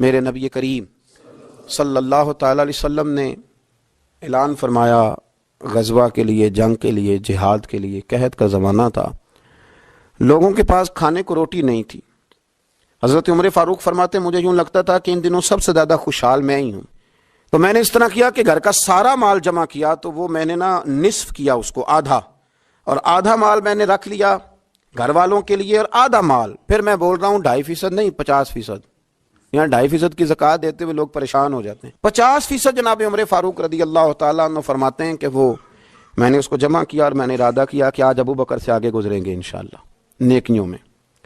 میرے نبی کریم صلی اللہ تعالی علیہ وسلم نے اعلان فرمایا غزوہ کے لیے، جنگ کے لیے، جہاد کے لیے۔ قحط کا زمانہ تھا، لوگوں کے پاس کھانے کو روٹی نہیں تھی۔ حضرت عمر فاروق فرماتے مجھے یوں لگتا تھا کہ ان دنوں سب سے زیادہ خوشحال میں ہی ہوں، تو میں نے اس طرح کیا کہ گھر کا سارا مال جمع کیا، تو وہ میں نے نصف کیا، اس کو آدھا، اور آدھا مال میں نے رکھ لیا گھر والوں کے لیے، اور آدھا مال پھر میں بول رہا ہوں 2.5% نہیں 50%۔ یہاں 2.5% کی زکوٰۃ دیتے ہوئے لوگ پریشان ہو جاتے ہیں۔ 50% جناب عمر فاروق رضی اللہ تعالیٰ عنہ فرماتے ہیں کہ وہ میں نے اس کو جمع کیا، اور میں نے ارادہ کیا کہ آج ابو بکر سے آگے گزریں گے انشاءاللہ، نیکیوں میں،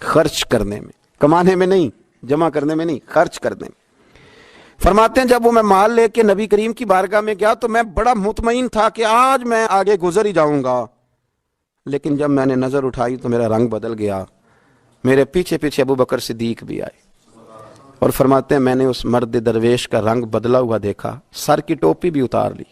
خرچ کرنے میں، کمانے میں نہیں، جمع کرنے میں نہیں، خرچ کرنے میں۔ فرماتے ہیں جب وہ میں مال لے کے نبی کریم کی بارگاہ میں گیا تو میں بڑا مطمئن تھا کہ آج میں آگے گزر ہی جاؤں گا، لیکن جب میں نے نظر اٹھائی تو میرا رنگ بدل گیا، میرے پیچھے پیچھے ابو بکر صدیق بھی آئے، اور فرماتے ہیں میں نے اس مرد درویش کا رنگ بدلا ہوا دیکھا، سر کی ٹوپی بھی اتار لی،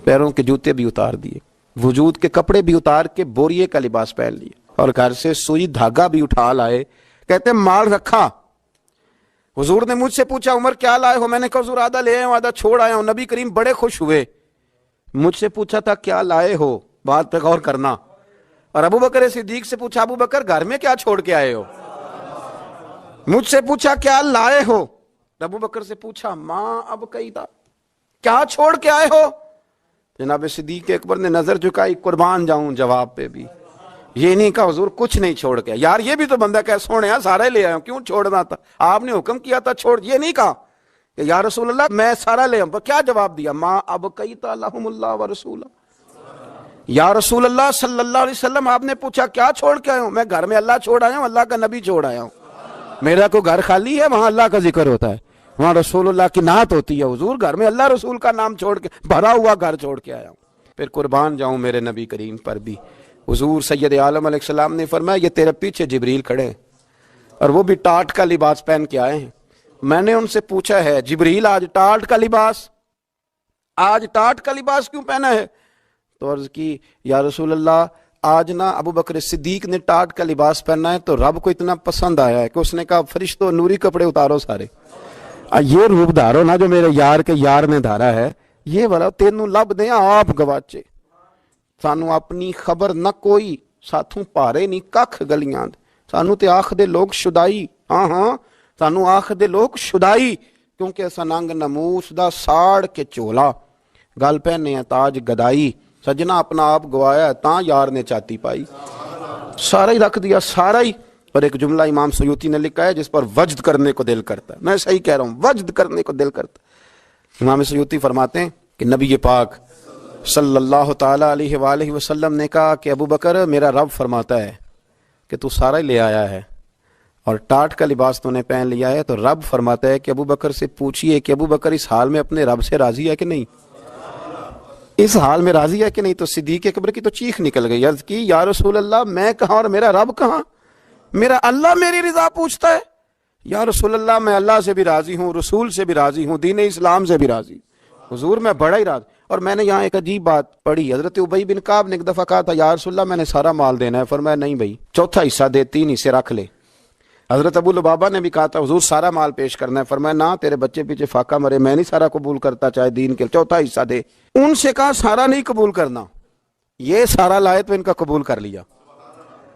پیروں کے جوتے بھی اتار دیے، وجود کے کپڑے بھی اتار کے بوریے کا لباس پہن لیے، اور گھر سے سوئی دھاگا بھی اٹھا لائے۔ کہتے ہیں مال رکھا، حضور نے مجھ سے پوچھا عمر کیا لائے ہو؟ میں نے کہا حضور آدھا لے آیا ہوں، آدھا چھوڑ آیا ہوں۔ نبی کریم بڑے خوش ہوئے، مجھ سے پوچھا تھا کیا لائے ہو، بات پہ غور کرنا۔ اور ابو بکر صدیق سے پوچھا ابو بکر گھر میں کیا چھوڑ کے آئے ہو؟ مجھ سے پوچھا کیا لائے ہو، ابو بکر سے پوچھا ماں اب کئی تھا، کیا چھوڑ کے آئے ہو؟ جناب صدیق اکبر نے نظر جھکائی، قربان جاؤں جواب پہ بھی، یہ نہیں کہا حضور کچھ نہیں چھوڑ کے، یار یہ بھی تو بندہ کہ سونے سارا لے آیا ہوں، کیوں چھوڑنا تھا، آپ نے حکم کیا تھا چھوڑ، یہ نہیں کہا کہ یا رسول اللہ میں سارا لے آؤں، کیا جواب دیا؟ ماں اب کئی لہم اللہ و رسولہ، یا رسول اللہ صلی اللہ علیہ وسلم آپ نے پوچھا کیا چھوڑ کے آئے ہوں؟ میں گھر میں اللہ چھوڑ آیا ہوں، اللہ کا نبی چھوڑ آیا ہوں، میرا کوئی گھر خالی ہے وہاں اللہ کا ذکر ہوتا ہے، وہاں رسول اللہ کی نعت ہوتی ہے، حضور گھر میں اللہ رسول کا نام چھوڑ کے بھرا ہوا گھر چھوڑ کے آیا ہوں۔ پھر قربان جاؤں میرے نبی کریم پر بھی، حضور سید عالم علیہ السلام نے فرمایا یہ تیرے پیچھے جبریل کھڑے ہیں، اور وہ بھی ٹاٹ کا لباس پہن کے آئے ہیں۔ میں نے ان سے پوچھا ہے جبریل آج ٹاٹ کا لباس، آج ٹاٹ کا لباس کیوں پہنا ہے؟ تو عرض کی یا رسول اللہ آج ابو بکر صدیق نے ٹاٹ کا لباس پہنا ہے تو رب کو اتنا پسند آیا ہے کہ اس نے کہا فرشتوں نوری کپڑے اتارو سارے، یہ روپ دھارو جو میرے یار کے یار نے دھارا ہے، یہ والا تینوں لب دیں آپ گواچے، سانو اپنی خبر نہ کوئی، ساتھوں پارے نہیں ککھ گلیاں، سانو تے آخ دے لوگ شدائی، ہاں سانو آخ دے لوگ شدائی، کیونکہ ایسا ننگ نموس دا ساڑ کے چولا، گل پہنے ہیں تاج گدائی، سجنا اپنا آپ گوایا ہے تاں یار نے چاتی پائی، سارا ہی رکھ دیا سارا ہی۔ اور ایک جملہ امام سیوطی نے لکھا ہے جس پر وجد کرنے کو دل کرتا ہے، میں صحیح کہہ رہا ہوں، وجد کرنے کو دل کرتا ہے۔ امام سیوطی فرماتے ہیں کہ نبی پاک صلی اللہ تعالیٰ علیہ وآلہ وسلم نے کہا کہ ابو بکر میرا رب فرماتا ہے کہ تو سارا ہی لے آیا ہے اور ٹاٹ کا لباس تو نے پہن لیا ہے، تو رب فرماتا ہے کہ ابو بکر سے پوچھئے کہ ابو بکر اس حال میں اپنے رب سے راضی ہے کہ نہیں، اس حال میں راضی ہے کہ نہیں؟ تو صدیق اکبر کی تو چیخ نکل گئی، عرض کی یا رسول اللہ میں کہاں اور میرا رب کہاں، میرا اللہ میری رضا پوچھتا ہے، یا رسول اللہ میں اللہ سے بھی راضی ہوں، رسول سے بھی راضی ہوں، دین اسلام سے بھی راضی، حضور میں بڑا ہی راضی۔ اور میں نے یہاں ایک عجیب بات پڑھی، حضرت ابی بن کعب نے ایک دفعہ کہا تھا یا رسول اللہ میں نے سارا مال دینا ہے، فرمایا نہیں بھائی چوتھا حصہ دے، 3 حصے رکھ لے۔ حضرت ابو لبابہ نے بھی کہا تھا حضور سارا مال پیش کرنا ہے، فرمایا نہ تیرے بچے پیچھے فاقہ مرے، میں نہیں سارا قبول کرتا چاہے دین کے، چوتھا حصہ دے۔ ان سے کہا سارا نہیں قبول کرنا، یہ سارا لائے تو ان کا قبول کر لیا۔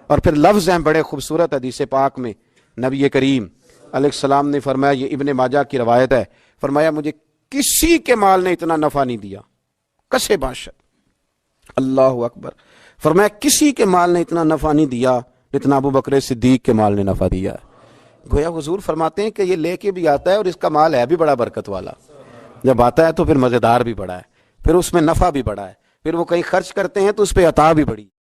اور پھر لفظ ہیں بڑے خوبصورت حدیث پاک میں، نبی کریم علیہ السلام نے فرمایا، یہ ابن ماجہ کی روایت ہے، فرمایا مجھے کسی کے مال نے اتنا نفع نہیں دیا، کسے باشد، اللہ اکبر، فرمایا کسی کے مال نے اتنا نفع نہیں دیا جتنا ابو بکر صدیق کے مال نے نفع دیا ہے۔ گویا حضور فرماتے ہیں کہ یہ لے کے بھی آتا ہے اور اس کا مال ہے بھی بڑا برکت والا، جب آتا ہے تو پھر مزیدار بھی بڑا ہے، پھر اس میں نفع بھی بڑا ہے، پھر وہ کہیں خرچ کرتے ہیں تو اس پہ عطا بھی بڑی۔